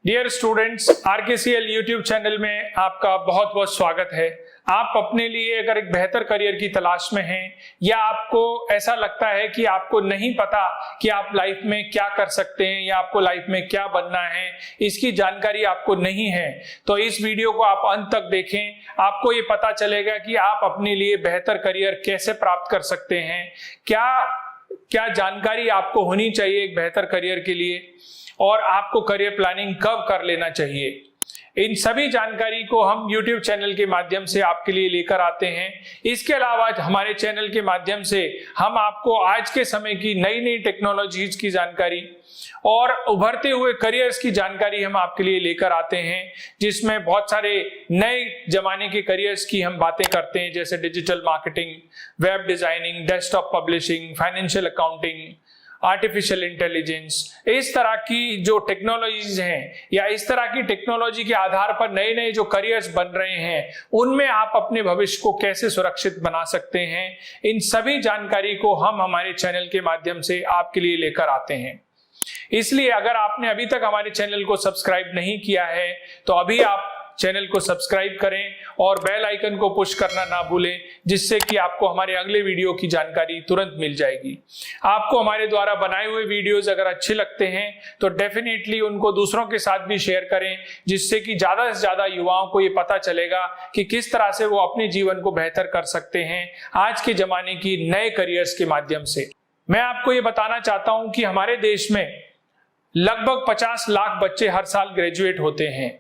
Dear students, RKCL YouTube channel में आपका बहुत बहुत स्वागत है। आप अपने लिए अगर एक बेहतर करियर की तलाश में हैं या आपको ऐसा लगता है कि आपको नहीं पता कि आप लाइफ में क्या कर सकते हैं या आपको लाइफ में क्या बनना है, इसकी जानकारी आपको नहीं है, तो इस वीडियो को आप अंत तक देखें। आपको ये पता चलेगा कि आप अपने लिए बेहतर करियर कैसे प्राप्त कर सकते हैं, क्या क्या जानकारी आपको होनी चाहिए एक बेहतर करियर के लिए और आपको करियर प्लानिंग कब कर लेना चाहिए। इन सभी जानकारी को हम YouTube चैनल के माध्यम से आपके लिए लेकर आते हैं। इसके अलावा हमारे चैनल के माध्यम से हम आपको आज के समय की नई नई टेक्नोलॉजीज की जानकारी और उभरते हुए करियर्स की जानकारी हम आपके लिए लेकर आते हैं, जिसमें बहुत सारे नए जमाने के करियर्स की हम बातें करते हैं, जैसे digital marketing, web designing, desktop publishing, financial accounting, artificial intelligence. इस तरह की जो टेक्नोलॉजीज हैं या इस तरह की टेक्नोलॉजी के आधार पर नए नए जो करियर्स बन रहे हैं, उनमें आप अपने भविष्य को कैसे सुरक्षित बना सकते हैं, इन सभी जानकारी को हम हमारे चैनल के माध्यम से आपके लिए लेकर आते हैं। इसलिए अगर आपने अभी तक हमारे चैनल को सब्सक्राइब नहीं किया है तो अभी आप चैनल को सब्सक्राइब करें और बेल आइकन को पुश करना ना भूलें, जिससे कि आपको हमारे अगले वीडियो की जानकारी तुरंत मिल जाएगी। आपको हमारे द्वारा बनाए हुए वीडियोस अगर अच्छे लगते हैं तो डेफिनेटली उनको दूसरों के साथ भी शेयर करें, जिससे कि ज्यादा से ज्यादा युवाओं को ये पता चलेगा कि किस तरह से वो अपने जीवन को बेहतर कर सकते हैं आज के जमाने की नए करियर्स के माध्यम से। मैं आपको ये बताना चाहता हूं कि हमारे देश में लगभग 50 लाख बच्चे हर साल ग्रेजुएट होते हैं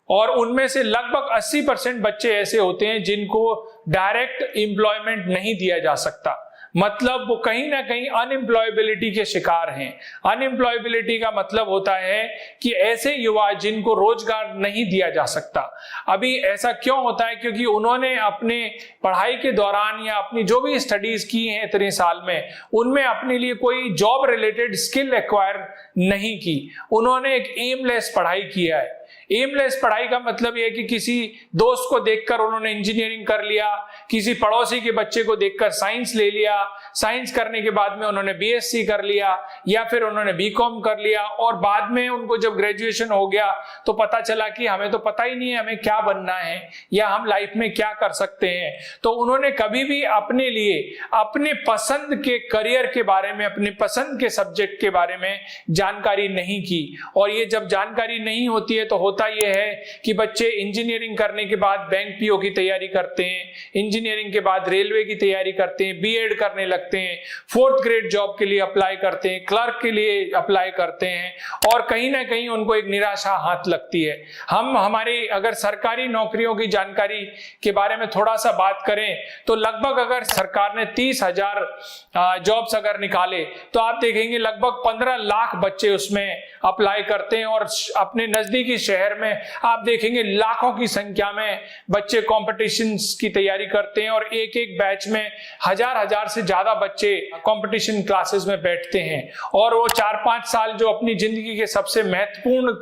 और उनमें से लगभग 80% बच्चे ऐसे होते हैं जिनको डायरेक्ट एम्प्लॉयमेंट नहीं दिया जा सकता। मतलब वो कहीं ना कहीं अनएम्प्लॉयबिलिटी के शिकार हैं। अनएम्प्लॉयबिलिटी का मतलब होता है कि ऐसे युवा जिनको रोजगार नहीं दिया जा सकता। अभी ऐसा क्यों होता है? क्योंकि उन्होंने अपने पढ़ाई के दौरान या अपनी जो भी स्टडीज की हैं इतने साल में, उनमें अपने लिए कोई जॉब रिलेटेड स्किल एक्वायर नहीं की। उन्होंने एक एमलेस पढ़ाई किया है। एमलेस पढ़ाई का मतलब यह है कि किसी दोस्त को देखकर उन्होंने इंजीनियरिंग कर लिया, किसी पड़ोसी के बच्चे को देखकर साइंस ले लिया, साइंस करने के बाद में उन्होंने BSc कर लिया या फिर उन्होंने BCom कर लिया और बाद में उनको जब ग्रेजुएशन हो गया तो पता चला कि हमें तो पता ही नहीं है हमें क्या बनना है या हम लाइफ में क्या कर सकते हैं। तो उन्होंने कभी भी अपने लिए अपने पसंद के करियर के बारे में, अपने पसंद के सब्जेक्ट के बारे में जानकारी नहीं की। और ये जब जानकारी नहीं होती है तो होता यह है कि बच्चे इंजीनियरिंग करने के बाद बैंक PO की तैयारी करते हैं, इंजीनियरिंग के बाद रेलवे की तैयारी करते हैं, BEd करने लगते हैं, 4th ग्रेड जॉब के लिए अप्लाई करते हैं, क्लर्क के लिए अप्लाई करते हैं और कहीं ना कहीं उनको एक निराशा हाथ लगती है। हम हमारी अगर सरकारी नौकरियों की जानकारी के बारे में थोड़ा सा बात करें तो लगभग अगर सरकार ने 30,000 जॉब्स अगर निकाले तो आप देखेंगे लगभग 15 लाख बच्चे उसमें अप्लाई करते हैं और अपने नजदीकी शहर में आप देखेंगे लाखों की संख्या में बच्चे कॉम्पिटिशन्स की तैयारी करते हैं और एक एक बैच में हजार से ज्यादा बच्चे कंपटीशन क्लासेस में बैठते हैं और वो 4-5 साल जो अपनी जिंदगी के सबसे महत्वपूर्ण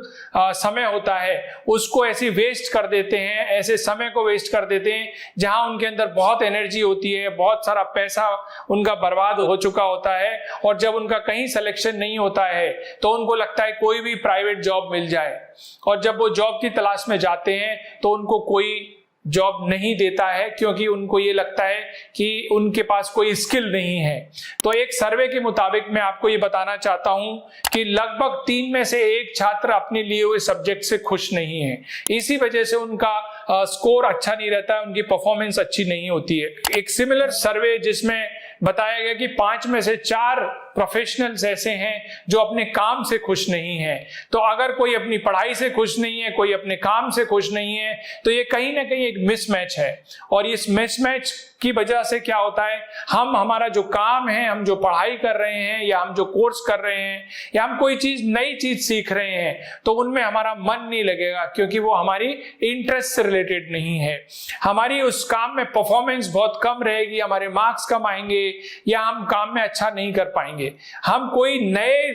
समय होता है उसको ऐसे वेस्ट कर देते हैं, ऐसे समय को वेस्ट कर देते हैं जहां उनके अंदर बहुत एनर्जी होती है, बहुत सारा पैसा उनका बर्बाद हो चुका होता है और जब उनका कहीं सिलेक्शन नहीं होता है तो उनको लगता है कोई भी प्राइवेट जॉब मिल जाए और जब वो जॉब की तलाश में जाते हैं तो उनको कोई जॉब नहीं देता है, क्योंकि उनको ये लगता है कि उनके पास कोई स्किल नहीं है। तो एक सर्वे के मुताबिक मैं आपको ये बताना चाहता हूं कि लगभग 3 में से 1 छात्र अपने लिए हुए सब्जेक्ट से खुश नहीं है। इसी वजह से उनका स्कोर अच्छा नहीं रहता है, उनकी परफॉर्मेंस अच्छी नहीं होती है। एक सिमिलर सर्वे जिसमें बताया गया कि 5 में से 4 प्रोफेशनल्स ऐसे हैं जो अपने काम से खुश नहीं है। तो अगर कोई अपनी पढ़ाई से खुश नहीं है, कोई अपने काम से खुश नहीं है, तो ये कहीं ना कहीं एक मिसमैच है और इस मिसमैच की वजह से क्या होता है, हम हमारा जो काम है, हम जो पढ़ाई कर रहे हैं या हम जो कोर्स कर रहे हैं या हम कोई चीज नई चीज सीख रहे हैं तो उनमें हमारा मन नहीं लगेगा, क्योंकि वो हमारी इंटरेस्ट से रिलेटेड नहीं है। हमारी उस काम में परफॉर्मेंस बहुत कम रहेगी, हमारे मार्क्स कम आएंगे या हम काम में अच्छा नहीं कर पाएंगे। हम कोई नए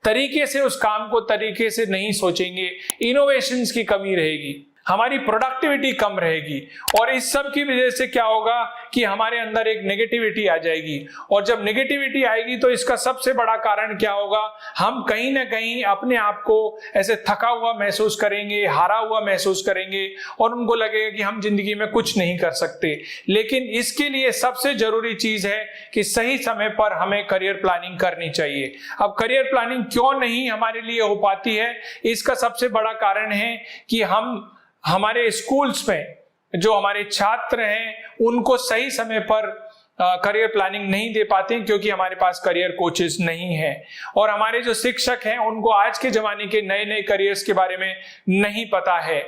तरीके से उस काम को तरीके से नहीं सोचेंगे, इनोवेशंस की कमी रहेगी। हमारी प्रोडक्टिविटी कम रहेगी, और इस सब की वजह से क्या होगा कि हमारे अंदर एक नेगेटिविटी आ जाएगी। और जब नेगेटिविटी आएगी तो इसका सबसे बड़ा कारण क्या होगा, हम कहीं ना कहीं अपने आप को ऐसे थका हुआ महसूस करेंगे, हारा हुआ महसूस करेंगे, और उनको लगेगा कि हम जिंदगी में कुछ नहीं कर सकते। लेकिन इसके लिए सबसे जरूरी चीज है कि सही समय पर हमें करियर प्लानिंग करनी चाहिए। अब करियर प्लानिंग क्यों नहीं हमारे लिए हो पाती है, इसका सबसे बड़ा कारण है कि हम हमारे स्कूल्स में जो हमारे छात्र हैं उनको सही समय पर करियर प्लानिंग नहीं दे पाते हैं, क्योंकि हमारे पास करियर कोचेस नहीं है। और हमारे जो शिक्षक हैं उनको आज के जमाने के नए नए करियर्स के बारे में नहीं पता है।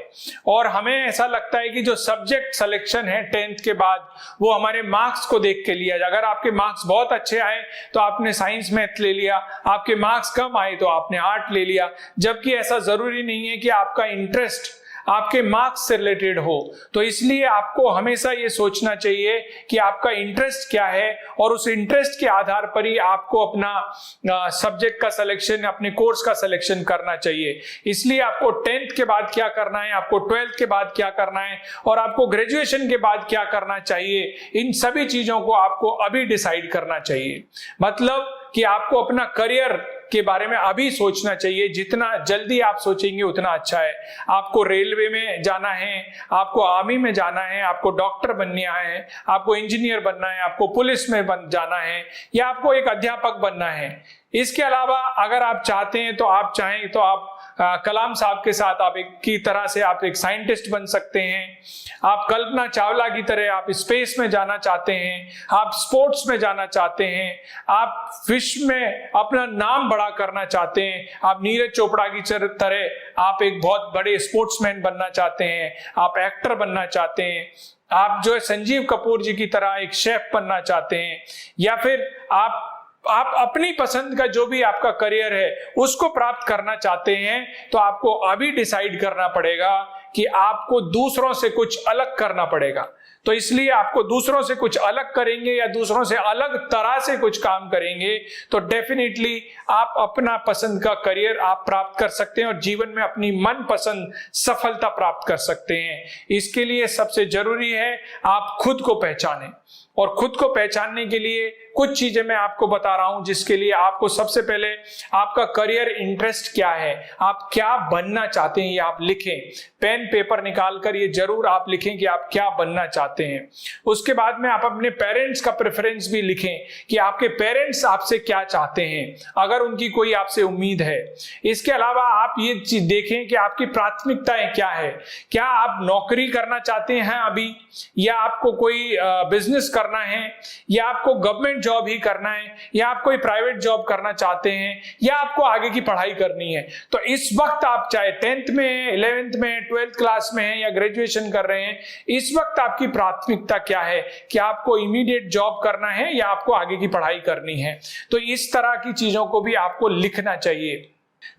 और हमें ऐसा लगता है कि जो सब्जेक्ट सिलेक्शन है 10th के बाद, वो हमारे मार्क्स को देख के लिया जाए। अगर आपके मार्क्स बहुत अच्छे आए तो आपने साइंस मैथ ले लिया, आपके मार्क्स कम आए तो आपने आर्ट ले लिया, जबकि ऐसा जरूरी नहीं है कि आपका इंटरेस्ट आपके मार्क्स से रिलेटेड हो। तो इसलिए आपको हमेशा ये सोचना चाहिए कि आपका इंटरेस्ट क्या है, और उस इंटरेस्ट के आधार पर ही आपको अपना सब्जेक्ट का सिलेक्शन, अपने कोर्स का सिलेक्शन करना चाहिए। इसलिए आपको 10th के बाद क्या करना है, आपको 12th के बाद क्या करना है, और आपको ग्रेजुएशन के बाद क्या करना चाहिए, इन सभी चीजों को आपको अभी डिसाइड करना चाहिए। मतलब कि आपको अपना करियर के बारे में अभी सोचना चाहिए। जितना जल्दी आप सोचेंगे उतना अच्छा है। आपको रेलवे में जाना है, आपको आर्मी में जाना है, आपको डॉक्टर बनना है, आपको इंजीनियर बनना है, आपको पुलिस में जाना है, या आपको एक अध्यापक बनना है। इसके अलावा अगर आप चाहते हैं तो आप चाहें तो आप कलाम साहब के साथ आप एक साइंटिस्ट बन सकते हैं। आप कल्पना चावला की तरह आप स्पेस में जाना चाहते हैं, आप स्पोर्ट्स में जाना चाहते हैं, आप विश्व में अपना नाम बड़ा करना चाहते हैं, आप नीरज चोपड़ा की तरह आप एक बहुत बड़े स्पोर्ट्समैन बनना चाहते हैं, आप एक्टर बनना चाहते हैं, आप जो है संजीव कपूर जी की तरह एक शेफ बनना चाहते हैं, या फिर आप अपनी पसंद का जो भी आपका करियर है उसको प्राप्त करना चाहते हैं, तो आपको अभी डिसाइड करना पड़ेगा कि आपको दूसरों से कुछ अलग करना पड़ेगा। तो इसलिए आपको दूसरों से कुछ अलग करेंगे या दूसरों से अलग तरह से कुछ काम करेंगे तो डेफिनेटली आप अपना पसंद का करियर आप प्राप्त कर सकते हैं और जीवन में अपनी मनपसंद सफलता प्राप्त कर सकते हैं। इसके लिए सबसे जरूरी है आप खुद को पहचानें, और खुद को पहचानने के लिए कुछ चीजें मैं आपको बता रहा हूं, जिसके लिए आपको सबसे पहले आपका करियर इंटरेस्ट क्या है, आप क्या बनना चाहते हैं, ये आप लिखें। पेन पेपर निकाल कर ये जरूर आप लिखें कि आप क्या बनना चाहते हैं। उसके बाद में आप अपने पेरेंट्स का प्रेफरेंस भी लिखें कि आपके पेरेंट्स आपसे क्या चाहते हैं, अगर उनकी कोई आपसे उम्मीद है। इसके अलावा आप ये चीज देखें कि आपकी प्राथमिकताएं क्या है। क्या आप नौकरी करना चाहते हैं अभी, या आपको कोई बिजनेस करना है, या आपको गवर्नमेंट जॉब ही करना है, या आप कोई प्राइवेट जॉब करना चाहते हैं, या आपको आगे की पढ़ाई करनी है। तो इस वक्त आप चाहे 10th में, 11th में, 12th क्लास में हैं या ग्रेजुएशन कर रहे हैं, इस वक्त आपकी प्राथमिकता क्या है कि आपको इमीडिएट जॉब करना है या आपको आगे की पढ़ाई करनी है। तो इस तरह की चीजों को भी आपको लिखना चाहिए।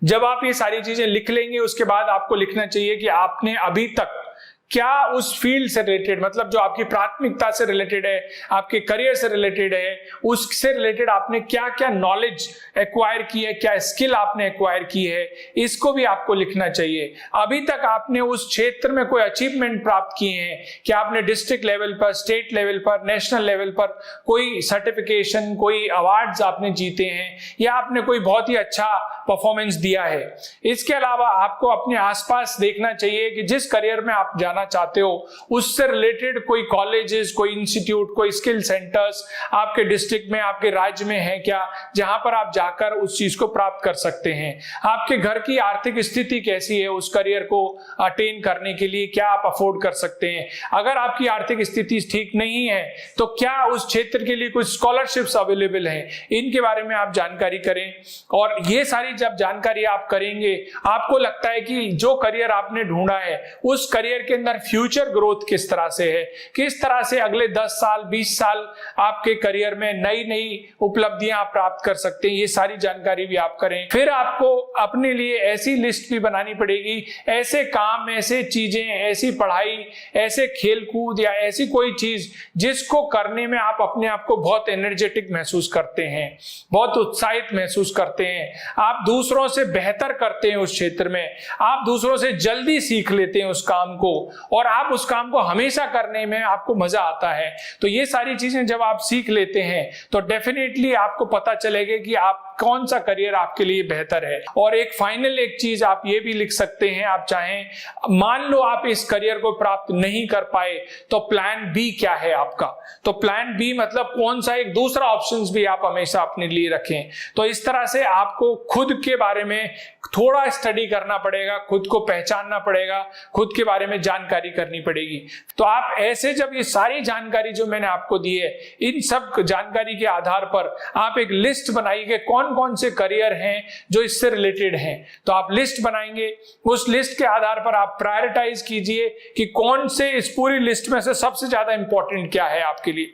जब आप ये सारी चीजें लिख लेंगे उसके बाद आपको लिखना चाहिए कि आपने अभी तक क्या उस फील्ड से रिलेटेड, मतलब जो आपकी प्राथमिकता से रिलेटेड है, आपके करियर से रिलेटेड है, उससे रिलेटेड आपने क्या क्या नॉलेज एक्वायर की है, क्या स्किल आपने एक्वायर की है, इसको भी आपको लिखना चाहिए। अभी तक आपने उस क्षेत्र में कोई अचीवमेंट प्राप्त किए हैं, क्या आपने डिस्ट्रिक्ट लेवल पर, स्टेट लेवल पर, नेशनल लेवल पर कोई सर्टिफिकेशन, कोई अवार्ड्स आपने जीते हैं, या आपने कोई बहुत ही अच्छा परफॉर्मेंस दिया है। इसके अलावा आपको अपने आसपास देखना चाहिए कि जिस करियर में आप जाना चाहते हो उससे रिलेटेड कोई कॉलेजेस, कोई इंस्टीट्यूट, कोई स्किल सेंटर्स आपके डिस्ट्रिक्ट में, आपके राज्य में है क्या, जहां पर आप जाकर उस चीज को प्राप्त कर सकते हैं। आपके घर की आर्थिक स्थिति कैसी है, उस करियर को अटेन करने के लिए क्या आप अफोर्ड कर सकते हैं। अगर आपकी आर्थिक स्थिति ठीक नहीं है तो क्या उस क्षेत्र के लिए कुछ स्कॉलरशिप्स अवेलेबल हैं, इनके बारे में आप जानकारी करें। और ये सारी जब जानकारी आप करेंगे, आपको लगता है कि जो करियर आपने ढूंढा है उस करियर के अंदर फ्यूचर ग्रोथ किस तरह से है, किस तरह से अगले 10 साल 20 साल आपके करियर में नई नई उपलब्धियां आप प्राप्त कर सकते हैं, ये सारी जानकारी भी आप करें। फिर आपको अपने लिए ऐसी लिस्ट भी बनानी पड़ेगी, ऐसे काम, ऐसे चीजें, ऐसी पढ़ाई, ऐसे खेल कूद या ऐसी कोई चीज जिसको करने में आप अपने आप को बहुत एनर्जेटिक महसूस करते हैं, बहुत उत्साहित महसूस करते हैं, आप दूसरों से बेहतर करते हैं उस क्षेत्र में, आप दूसरों से जल्दी सीख लेते हैं उस काम को और आप उस काम को हमेशा करने में आपको मजा आता है। तो ये सारी चीजें जब आप सीख लेते हैं तो डेफिनेटली आपको पता चलेगा कि आप कौन सा करियर आपके लिए बेहतर है। और एक फाइनल एक चीज आप ये भी लिख सकते हैं, आप चाहें, मान लो आप इस करियर को प्राप्त नहीं कर पाए तो प्लान बी क्या है आपका। तो प्लान बी मतलब कौन सा एक दूसरा ऑप्शंस भी आप हमेशा अपने लिए रखें। तो इस तरह से आपको खुद के बारे में थोड़ा स्टडी करना पड़ेगा, खुद को पहचानना पड़ेगा, खुद के बारे में जानकारी करनी पड़ेगी। तो आप ऐसे जब ये सारी जानकारी जो मैंने आपको दी है, इन सब जानकारी के आधार पर आप एक लिस्ट बनाइए कौन कौन से करियर हैं जो इससे रिलेटेड हैं। तो आप लिस्ट बनाएंगे, उस लिस्ट के आधार पर आप प्रायोरिटाइज कीजिए कि कौन से इस पूरी लिस्ट में से सबसे ज्यादा इंपॉर्टेंट क्या है आपके लिए,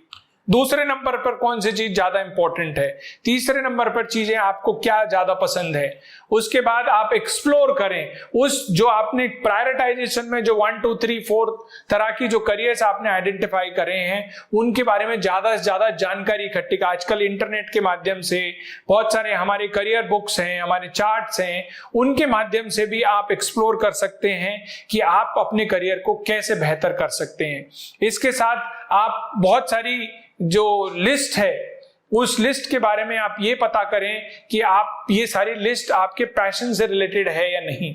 दूसरे नंबर पर कौन सी चीज ज्यादा इंपॉर्टेंट है, तीसरे नंबर पर चीजें आपको क्या ज्यादा पसंद है। उसके बाद आप एक्सप्लोर करें उस जो आपने प्रायोरिटाइजेशन में जो 1 2 3 4 तरह की जो करियर्स आपने आइडेंटिफाई करे हैं उनके बारे में ज्यादा से ज्यादा जानकारी इकट्ठी। आजकल इंटरनेट के माध्यम से बहुत सारे हमारे करियर बुक्स हैं, हमारे चार्ट्स हैं, उनके माध्यम से भी आप एक्सप्लोर कर सकते हैं कि आप अपने करियर को कैसे बेहतर कर सकते हैं। इसके साथ आप बहुत सारी जो लिस्ट है उस लिस्ट के बारे में आप ये पता करें कि आप ये सारी लिस्ट आपके पैशन से रिलेटेड है या नहीं।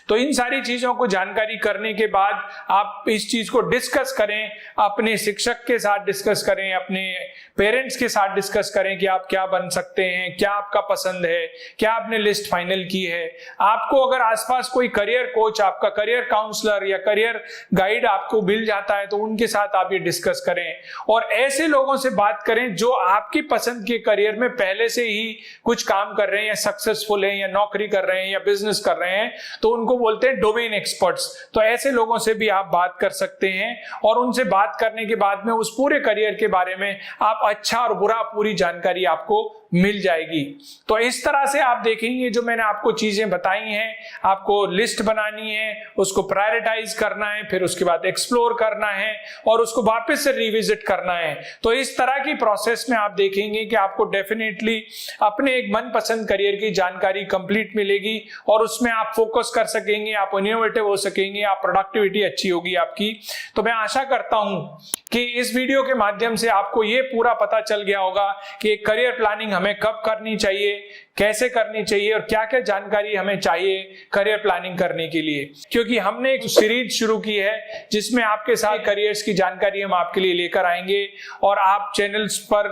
तो इन सारी चीजों को जानकारी करने के बाद आप इस चीज को डिस्कस करें, अपने शिक्षक के साथ डिस्कस करें, अपने पेरेंट्स के साथ डिस्कस करें कि आप क्या बन सकते हैं, क्या आपका पसंद है, क्या आपने लिस्ट फाइनल की है। आपको अगर आसपास कोई करियर कोच, आपका करियर काउंसलर या करियर गाइड आपको मिल जाता है तो उनके साथ आप ये डिस्कस करें और ऐसे लोगों से बात करें जो आपकी पसंद के करियर में पहले से ही कुछ काम कर रहे हैं या सक्सेसफुल हैं या नौकरी कर रहे हैं या बिजनेस कर रहे हैं, तो उनको बोलते हैं डोमेन एक्सपर्ट्स। तो ऐसे लोगों से भी आप बात कर सकते हैं और उनसे बात करने के बाद में उस पूरे करियर के बारे में आप अच्छा और बुरा पूरी जानकारी आपको मिल जाएगी। तो इस तरह से आप देखेंगे जो मैंने आपको चीजें बताई हैं, आपको लिस्ट बनानी है, उसको प्रायोरिटाइज करना है, फिर उसके बाद एक्सप्लोर करना है और उसको वापस से रिविजिट करना है। तो इस तरह की प्रोसेस में आप देखेंगे कि आपको डेफिनेटली अपने एक मनपसंद करियर की जानकारी कंप्लीट मिलेगी और उसमें आप फोकस कर सकेंगे, आप इनोवेटिव हो सकेंगे, आप प्रोडक्टिविटी अच्छी होगी आपकी। तो मैं आशा करता हूं कि इस वीडियो के माध्यम से आपको ये पूरा पता चल गया होगा कि एक करियर प्लानिंग हमें कब करनी चाहिए, कैसे करनी चाहिए और क्या क्या जानकारी हमें चाहिए करियर प्लानिंग करने के लिए। क्योंकि हमने एक सीरीज शुरू की है जिसमें आपके साथ करियर्स की जानकारी हम आपके लिए लेकर आएंगे और आप चैनल्स पर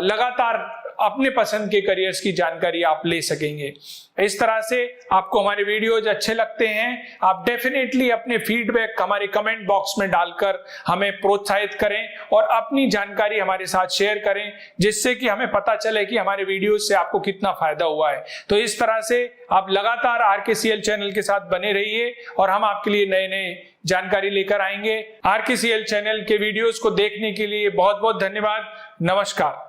लगातार अपने पसंद के करियर्स की जानकारी आप ले सकेंगे। इस तरह से आपको हमारे वीडियोज अच्छे लगते हैं, आप डेफिनेटली अपने फीडबैक हमारे कमेंट बॉक्स में डालकर हमें प्रोत्साहित करें और अपनी जानकारी हमारे साथ शेयर करें, जिससे कि हमें पता चले कि हमारे वीडियोज से आपको कितना फायदा हुआ है। तो इस तरह से आप लगातार RKCL चैनल के साथ बने रहिए और हम आपके लिए नए नए जानकारी लेकर आएंगे। RKCL चैनल के वीडियोज को देखने के लिए बहुत बहुत धन्यवाद। नमस्कार।